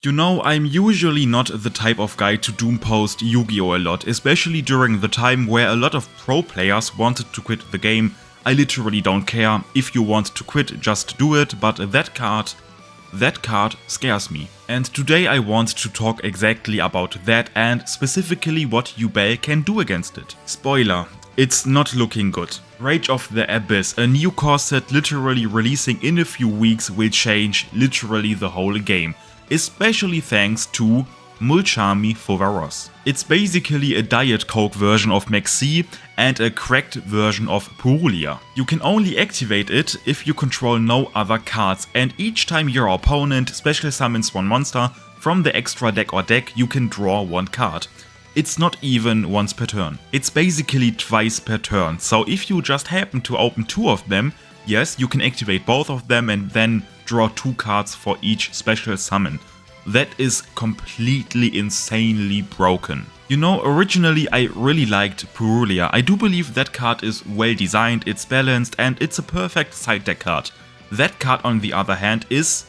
You know, I'm usually not the type of guy to doom post Yu-Gi-Oh! A lot, especially during the time where a lot of pro players wanted to quit the game. I literally don't care. If you want to quit, just do it, but that card scares me. And today I want to talk exactly about that and specifically what Yubel can do against it. Spoiler, it's not looking good. Rage of the Abyss, a new core set literally releasing in a few weeks, will change literally the whole game. Especially thanks to Mulcharmy Fuwaross. It's basically a Diet Coke version of Maxi and a cracked version of Purulia. You can only activate it if you control no other cards, and each time your opponent special summons one monster from the extra deck or deck, you can draw one card. It's not even once per turn. It's basically twice per turn, so if you just happen to open two of them, yes, you can activate both of them and then draw two cards for each special summon. That is completely insanely broken. You know, originally I really liked Purulia. I do believe that card is well designed, it's balanced, and it's a perfect side deck card. That card on the other hand it's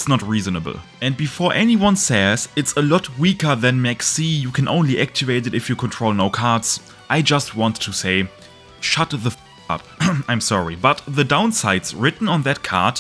not reasonable. And before anyone says it's a lot weaker than Maxi, you can only activate it if you control no cards, I just want to say, shut the f up. I'm sorry, but the downsides written on that card,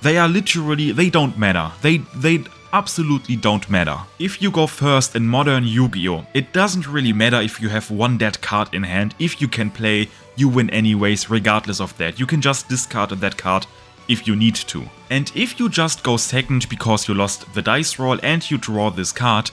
they don't matter. They absolutely don't matter. If you go first in modern Yu-Gi-Oh! It doesn't really matter if you have one dead card in hand. If you can play, you win anyways regardless of that. You can just discard that card if you need to. And if you just go second because you lost the dice roll and you draw this card,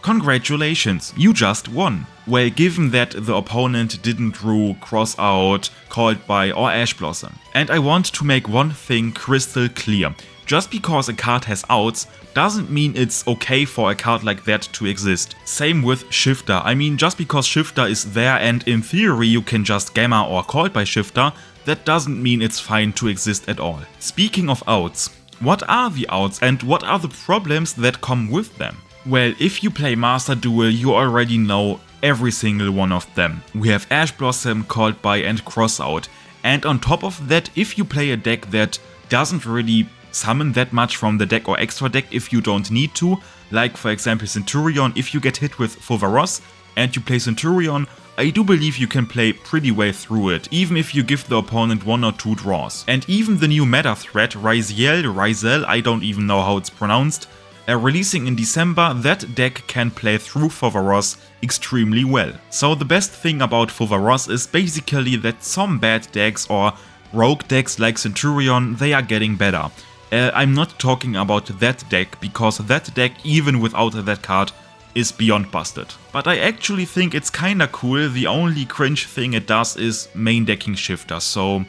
congratulations, you just won. Well, given that the opponent didn't drew Cross Out, Called By or Ash Blossom. And I want to make one thing crystal clear. Just because a card has outs doesn't mean it's okay for a card like that to exist. Same with Shifter. I mean, just because Shifter is there and in theory you can just Gamma or Called By Shifter, that doesn't mean it's fine to exist at all. Speaking of outs, what are the outs and what are the problems that come with them? Well, if you play Master Duel, you already know every single one of them. We have Ash Blossom, Called By and Cross Out. And on top of that, if you play a deck that doesn't really summon that much from the deck or extra deck if you don't need to, like for example Centurion, if you get hit with Fuwaross and you play Centurion, I do believe you can play pretty well through it, even if you give the opponent one or two draws. And even the new meta threat, Ryzel, I don't even know how it's pronounced, releasing in December, that deck can play through Fuwaross extremely well. So the best thing about Fuwaross is basically that some bad decks or rogue decks like Centurion, they are getting better. I'm not talking about that deck, because that deck, even without that card, is beyond busted. But I actually think it's kinda cool. The only cringe thing it does is main decking Shifter, so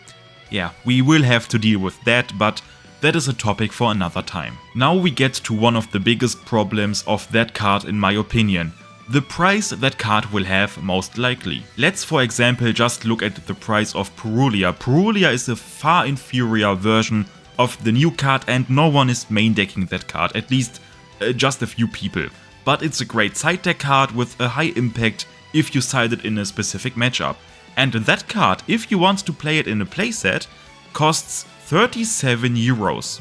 yeah, we will have to deal with that, but that is a topic for another time. Now we get to one of the biggest problems of that card in my opinion. The price that card will have most likely. Let's for example just look at the price of Purulia. Purulia is a far inferior version of the new card and no one is main decking that card, at least just a few people. But it's a great side deck card with a high impact if you side it in a specific matchup. And that card, if you want to play it in a playset, costs 37 euros.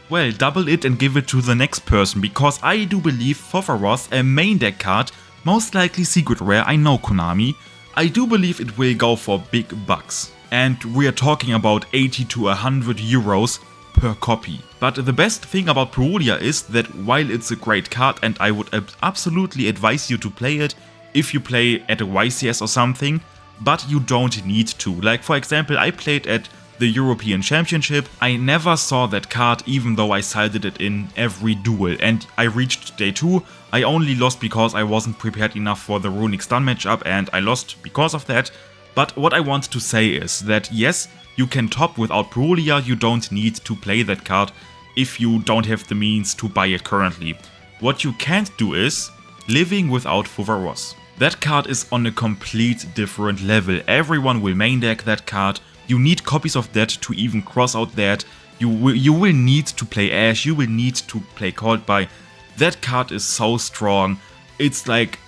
Well, double it and give it to the next person, because I do believe Fuwaross, a main deck card, most likely secret rare, I know Konami, I do believe it will go for big bucks. And we are talking about 80 to 100 euros per copy. But the best thing about Purulia is that while it's a great card and I would absolutely advise you to play it if you play at a YCS or something, but you don't need to. Like for example, I played at the European Championship, I never saw that card even though I sided it in every duel, and I reached day 2, I only lost because I wasn't prepared enough for the Runic Stun matchup and I lost because of that. But what I want to say is that yes, you can top without Purulia, you don't need to play that card if you don't have the means to buy it currently. What you can't do is living without Fuwaross. That card is on a complete different level. Everyone will main deck that card. You need copies of that to even cross out that. You will need to play Ash, you will need to play Called By. That card is so strong. It's like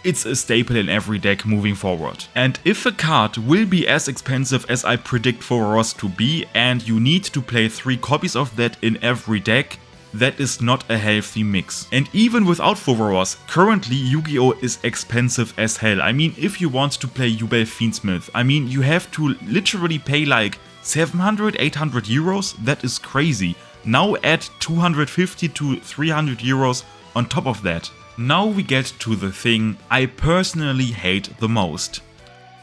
it's a staple in every deck moving forward. And if a card will be as expensive as I predict Fuwaross to be, and you need to play 3 copies of that in every deck, that is not a healthy mix. And even without Fuwaross, currently Yu-Gi-Oh! Is expensive as hell. I mean, if you want to play Yubel Fiendsmith, I mean, you have to literally pay like 700, 800 euros? That is crazy. Now add 250 to 300 euros on top of that. Now we get to the thing I personally hate the most.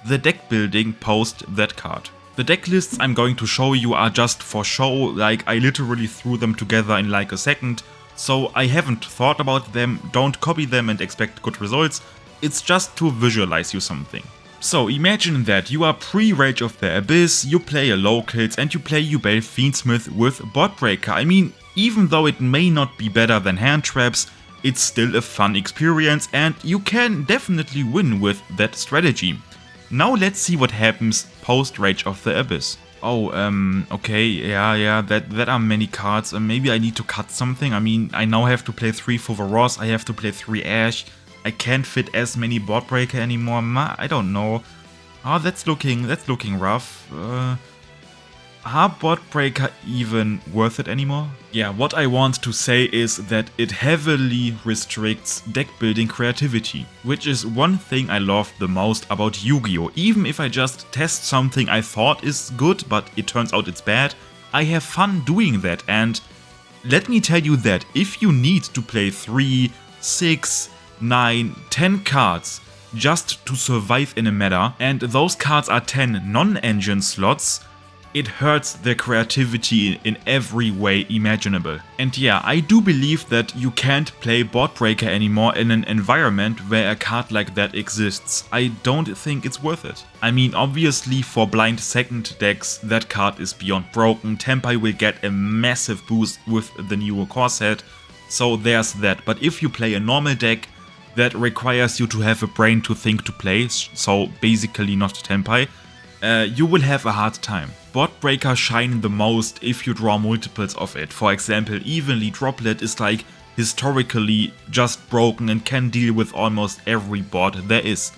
The deck building post that card. The deck lists I'm going to show you are just for show, like I literally threw them together in like a second, so I haven't thought about them, don't copy them and expect good results, it's just to visualize you something. So imagine that you are pre-Rage of the Abyss, you play a locals and you play Yubel Fiendsmith with Bot Breaker. I mean, even though it may not be better than hand traps, it's still a fun experience and you can definitely win with that strategy. Now let's see what happens post Rage of the Abyss. Oh, okay, yeah, that are many cards. Maybe I need to cut something. I mean, I now have to play 3 Fuwaross, I have to play 3 Ash. I can't fit as many Bot Breaker anymore. I don't know. Oh, that's looking rough. Are Bot Breaker even worth it anymore? Yeah, what I want to say is that it heavily restricts deck building creativity, which is one thing I love the most about Yu-Gi-Oh! Even if I just test something I thought is good, but it turns out it's bad, I have fun doing that. And let me tell you that if you need to play 3, 6, 9, 10 cards just to survive in a meta, and those cards are 10 non-engine slots, it hurts their creativity in every way imaginable. And yeah, I do believe that you can't play Bot Breaker anymore in an environment where a card like that exists. I don't think it's worth it. I mean, obviously for blind second decks, that card is beyond broken. Tempai will get a massive boost with the newer core set, so there's that. But if you play a normal deck that requires you to have a brain to think to play, so basically not Tempai, you will have a hard time. Bot Breaker shine the most if you draw multiples of it. For example, Evenly Droplet is like historically just broken and can deal with almost every bot there is.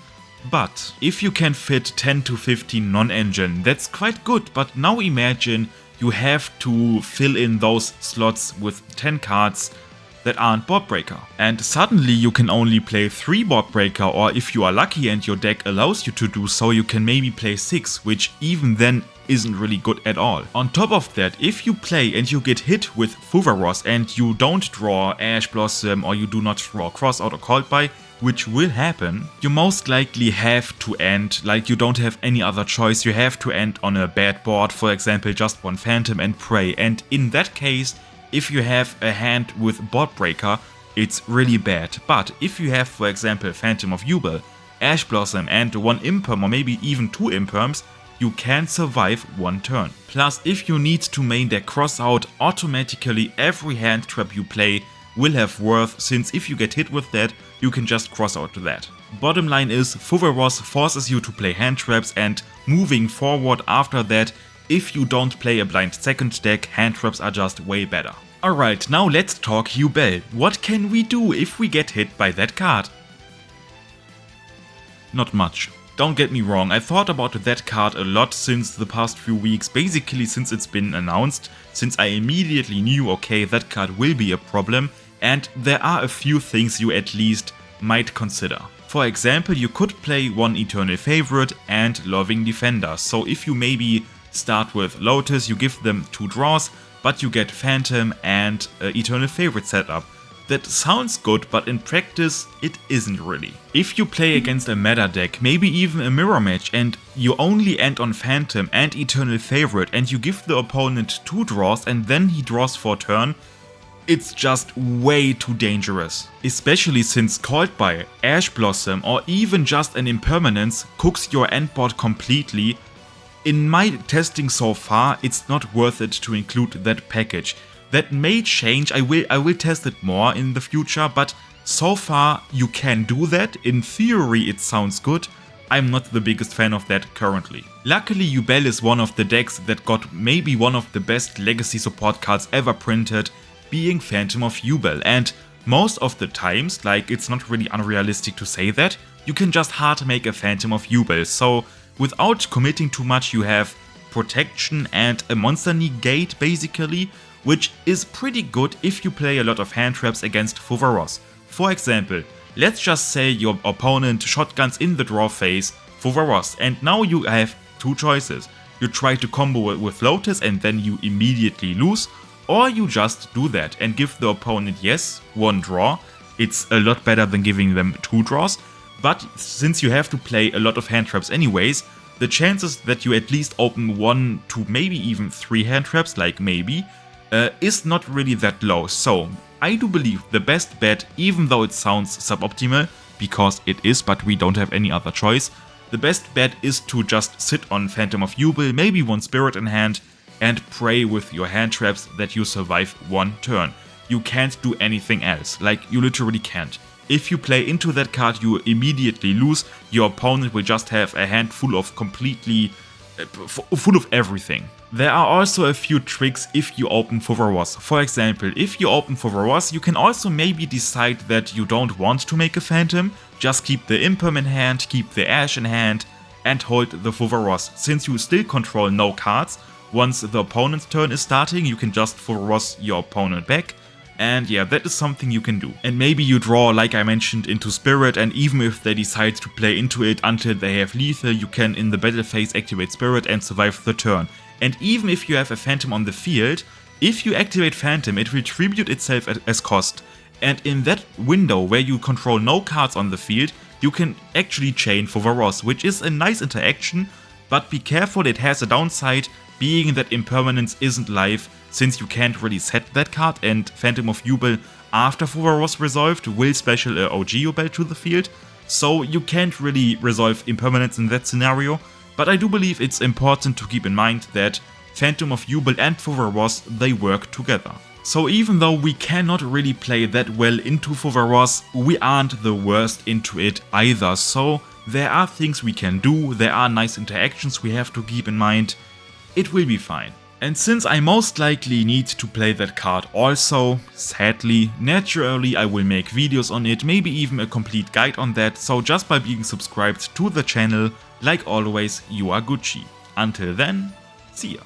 But if you can fit 10 to 15 non-engine, that's quite good. But now imagine you have to fill in those slots with 10 cards that aren't Bot Breaker. And suddenly you can only play 3 Bot Breaker, or if you are lucky and your deck allows you to do so, you can maybe play 6, which even then isn't really good at all. On top of that, if you play and you get hit with Fuwaross and you don't draw Ash Blossom or you do not draw Crossout or Called By, which will happen, you most likely have to end, like you don't have any other choice, you have to end on a bad board, for example just 1 Phantom and pray. And in that case, if you have a hand with Bot Breaker, it's really bad. But if you have, for example, Phantom of Yubel, Ash Blossom and 1 Imperm or maybe even 2 Imperms, you can survive 1 turn. Plus, if you need to main deck Crossout, automatically every hand trap you play will have worth, since if you get hit with that, you can just cross out that. Bottom line is, Fuwaross forces you to play hand traps, and moving forward after that, if you don't play a blind second deck, hand traps are just way better. Alright, now let's talk Yubel. What can we do if we get hit by that card? Not much. Don't get me wrong, I thought about that card a lot since the past few weeks, basically since it's been announced, since I immediately knew, okay, that card will be a problem, and there are a few things you at least might consider. For example, you could play 1 Eternal Favorite and Loving Defender, so if you maybe start with Lotus, you give them 2 draws, but you get Phantom and Eternal Favorite setup. That sounds good, but in practice it isn't really. If you play against a meta deck, maybe even a mirror match, and you only end on Phantom and Eternal Favorite and you give the opponent 2 draws and then he draws for turn, it's just way too dangerous. Especially since Called By, Ash Blossom or even just an Impermanence cooks your endboard completely. In my testing so far, it's not worth it to include that package. That may change, I will test it more in the future, but so far you can do that. In theory it sounds good. I'm not the biggest fan of that currently. Luckily Yubel is one of the decks that got maybe one of the best legacy support cards ever printed, being Phantom of Yubel, and most of the times, like it's not really unrealistic to say that, you can just hard make a Phantom of Yubel. So without committing too much, you have protection and a monster negate basically, which is pretty good if you play a lot of hand traps against Fuwaross. For example, let's just say your opponent shotguns in the draw phase Fuwaross, and now you have two choices. You try to combo with Lotus and then you immediately lose, or you just do that and give the opponent, yes, one draw. It's a lot better than giving them two draws, but since you have to play a lot of hand traps anyways, the chances that you at least open 1 to maybe even 3 hand traps, like maybe, is not really that low. So I do believe the best bet, even though it sounds suboptimal, because it is, but we don't have any other choice, the best bet is to just sit on Phantom of Yubel, maybe one Spirit in hand, and pray with your hand traps that you survive one turn. You can't do anything else, like you literally can't. If you play into that card, you immediately lose. Your opponent will just have a hand full of completely, full of everything. There are also a few tricks if you open Fuwaross. For example, if you open Fuwaross, you can also maybe decide that you don't want to make a Phantom, just keep the Imperm in hand, keep the Ash in hand, and hold the Fuwaross. Since you still control no cards, once the opponent's turn is starting, you can just Fuwaross your opponent back. And yeah, that is something you can do. And maybe you draw, like I mentioned, into Spirit, and even if they decide to play into it until they have lethal, you can in the battle phase activate Spirit and survive the turn. And even if you have a Phantom on the field, if you activate Phantom, it will tribute itself as cost. And in that window where you control no cards on the field, you can actually chain Fuwaross, which is a nice interaction, but be careful, it has a downside, being that Impermanence isn't live, since you can't really set that card, and Phantom of Yubel after Fuwaross resolved will special OG Yubel to the field, so you can't really resolve Impermanence in that scenario, but I do believe it's important to keep in mind that Phantom of Yubel and Fuwaross, they work together. So even though we cannot really play that well into Fuwaross, we aren't the worst into it either, so there are things we can do, there are nice interactions we have to keep in mind. It will be fine. And since I most likely need to play that card also, sadly, naturally I will make videos on it, maybe even a complete guide on that, so just by being subscribed to the channel, like always, you are Gucci. Until then, see ya.